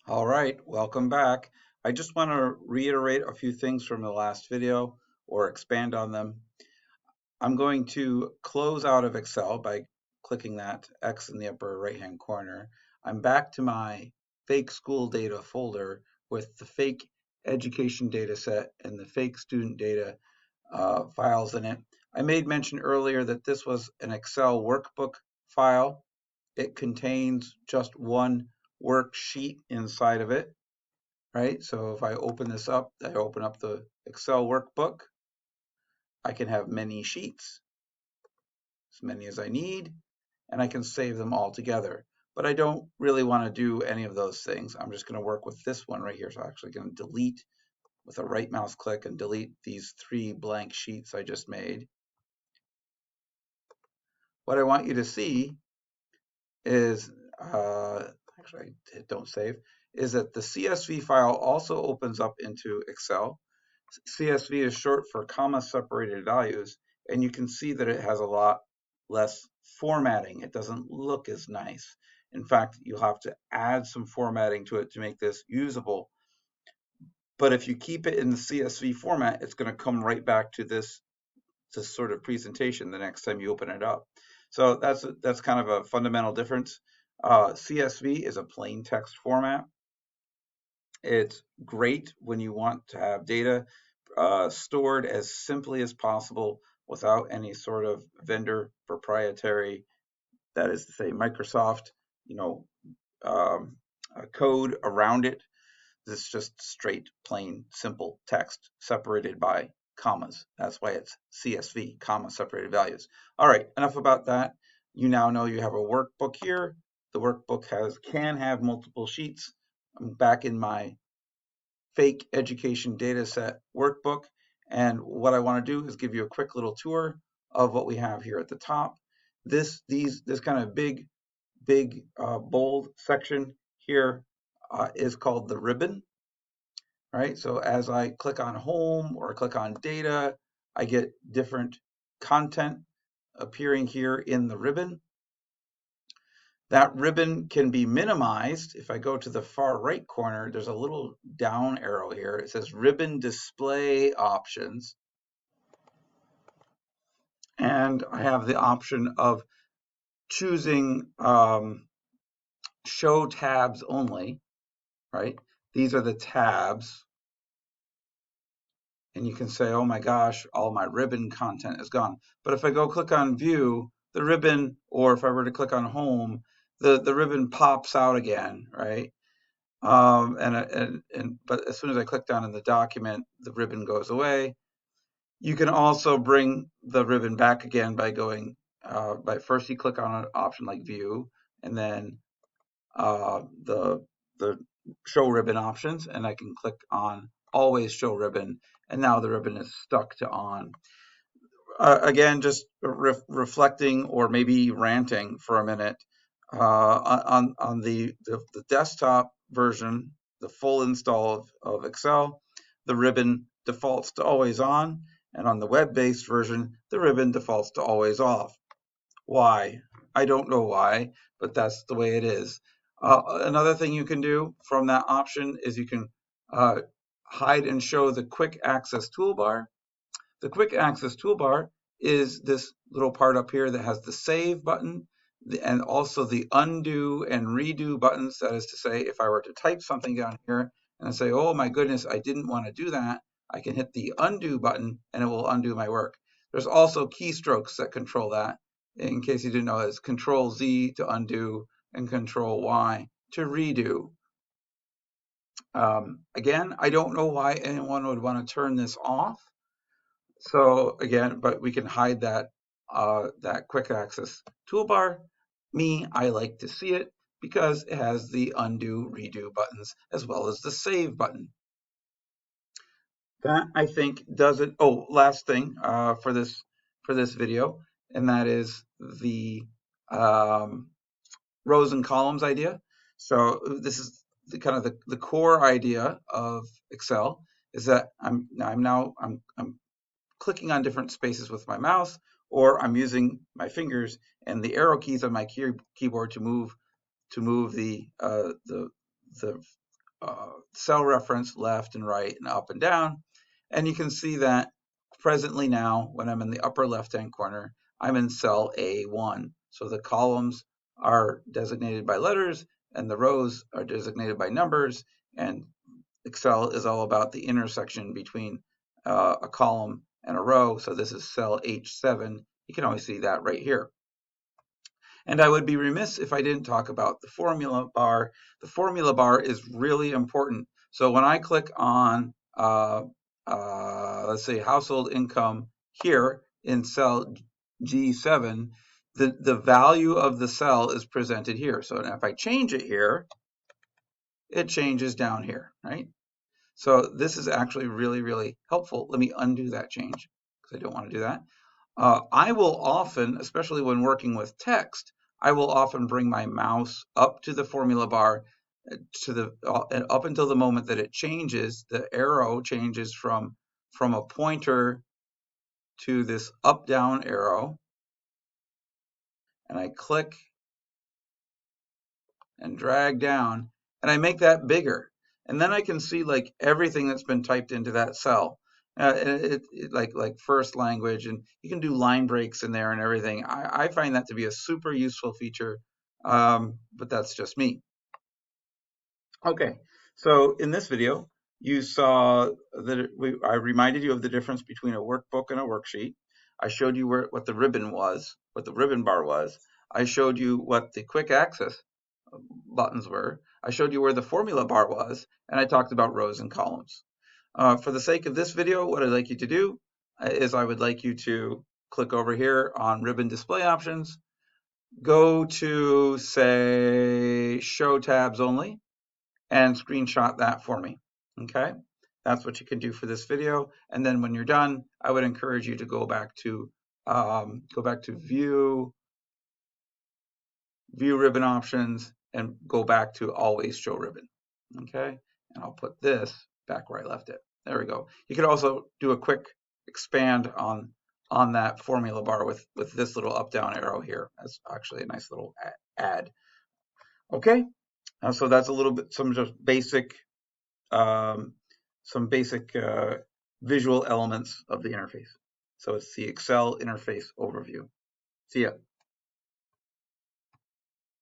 All right, welcome back. I just want to reiterate a few things from the last video or expand on them. I'm going to close out of Excel by clicking that X in the upper right-hand corner. I'm back to my fake school data folder with the fake education data set and the fake student data files in it. I made mention earlier that this was an Excel workbook file. It contains just one worksheet inside of it, right? So if I open this up, I open up the Excel workbook. I can have many sheets, as many as I need, and I can save them all together. But I don't really want to do any of those things. I'm just going to work with this one right here. So I'm actually going to delete with a right mouse click and delete these 3 blank sheets I just made. What I want you to see is, actually I hit don't save, is that the CSV file also opens up into Excel. CSV is short for comma separated values, and you can see that it has a lot less formatting. It doesn't look as nice. In fact, you'll have to add some formatting to it to make this usable. But if you keep it in the CSV format, it's going to come right back to this sort of presentation the next time you open it up. So that's kind of a fundamental difference. CSV is a plain text format. It's great when you want to have data stored as simply as possible without any sort of vendor proprietary, that is to say, Microsoft, you know, code around it. It's just straight, plain, simple text separated by commas. That's why it's CSV, comma separated values. All right, enough about that. You now know you have a workbook here. The workbook can have multiple sheets. I'm back in my fake education data set workbook. And what I want to do is give you a quick little tour of what we have here at the top. This kind of big bold section here is called the ribbon, right? So as I click on home or click on data, I get different content appearing here in the ribbon. That ribbon can be minimized. If I go to the far right corner, there's a little down arrow here. It says ribbon display options. And I have the option of choosing show tabs only, right? These are the tabs. And you can say, oh my gosh, all my ribbon content is gone. But if I go click on view, the ribbon, or if I were to click on home, the ribbon pops out again, right? But as soon as I click down in the document, the ribbon goes away. You can also bring the ribbon back again by going, by first you click on an option like view, and then the show ribbon options, and I can click on always show ribbon, and now the ribbon is stuck to on. Again, just reflecting or maybe ranting for a minute. On the desktop version, the full install of Excel, the ribbon defaults to always on, and on the web-based version, the ribbon defaults to always off. Why? I don't know why, but that's the way it is. Another thing you can do from that option is you can hide and show the quick access toolbar. The quick access toolbar is this little part up here that has the save button and also the undo and redo buttons. That is to say, if I were to type something down here and I say, oh my goodness, I didn't want to do that, I can hit the undo button and it will undo my work. There's also keystrokes that control that. In case you didn't know, it's Control Z to undo and Control Y to redo. Again, I don't know why anyone would want to turn this off. So again, but we can hide that that quick access toolbar. Me, I like to see it because it has the undo, redo buttons as well as the save button. That I think does it. Oh, last thing for this video, and that is the rows and columns idea. So this is the kind of the core idea of Excel is that I'm clicking on different spaces with my mouse, or I'm using my fingers and the arrow keys on my keyboard to move the cell reference left and right and up and down. And you can see that presently now, when I'm in the upper left-hand corner, I'm in cell A1. So the columns are designated by letters and the rows are designated by numbers. And Excel is all about the intersection between a column and a row. So this is cell H7. You can always see that right here. And I would be remiss if I didn't talk about the formula bar. The formula bar is really important. So when I click on, let's say, household income here in cell G7, the value of the cell is presented here. So if I change it here, it changes down here, right? So this is actually really, really helpful. Let me undo that change because I don't want to do that. I will often, especially when working with text, I will often bring my mouse up to the formula bar to the up until the moment that it changes. The arrow changes from a pointer to this up down arrow, and I click and drag down, and I make that bigger, and then I can see like everything that's been typed into that cell. Like first language, and you can do line breaks in there and everything. I find that to be a super useful feature, but that's just me. Okay, so in this video, you saw that I reminded you of the difference between a workbook and a worksheet. I showed you what the ribbon was, what the ribbon bar was. I showed you what the quick access buttons were. I showed you where the formula bar was, and I talked about rows and columns. For the sake of this video, what I'd like you to do is I would like you to click over here on ribbon display options, go to, say, show tabs only, and screenshot that for me. Okay, that's what you can do for this video. And then when you're done, I would encourage you to go back to view ribbon options and go back to always show ribbon. Okay, and I'll put this back where I left it. There we go. You could also do a quick expand on that formula bar with this little up down arrow here. That's actually a nice little add. Okay, so that's a little bit some just basic visual elements of the interface. So it's the Excel interface overview. See ya.